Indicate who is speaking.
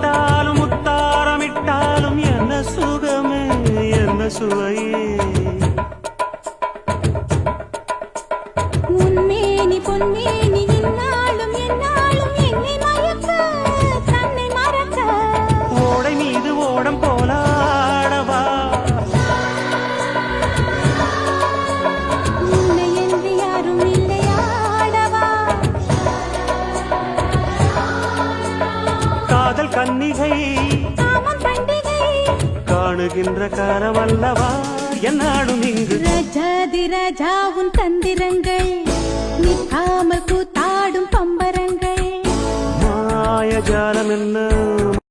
Speaker 1: தொட்டாலும் முத்தாரமிட்டாலும் என்ன சுகமே என்ன சுவையே
Speaker 2: உன்மேனி பொன்மேனி இந்நாளும் எந்நாளும் என்னை மயக்க தன்னை மறக்க
Speaker 1: ஓடை மீது ஓடம் போலாடவா
Speaker 2: உன்னை என்று யாரும் இல்லையாடவா
Speaker 1: காதல் கன்னிகை
Speaker 2: காமம் பண்டிகை
Speaker 1: காணுகின்ற காலமல்லவா என்னாடும் இங்கு
Speaker 2: ரஜாதி ராஜா உன் தந்திரங்கள் நிற்காமல் கூத்தாடும் பம்பரங்கள்
Speaker 1: மாயஜாலம் என்ன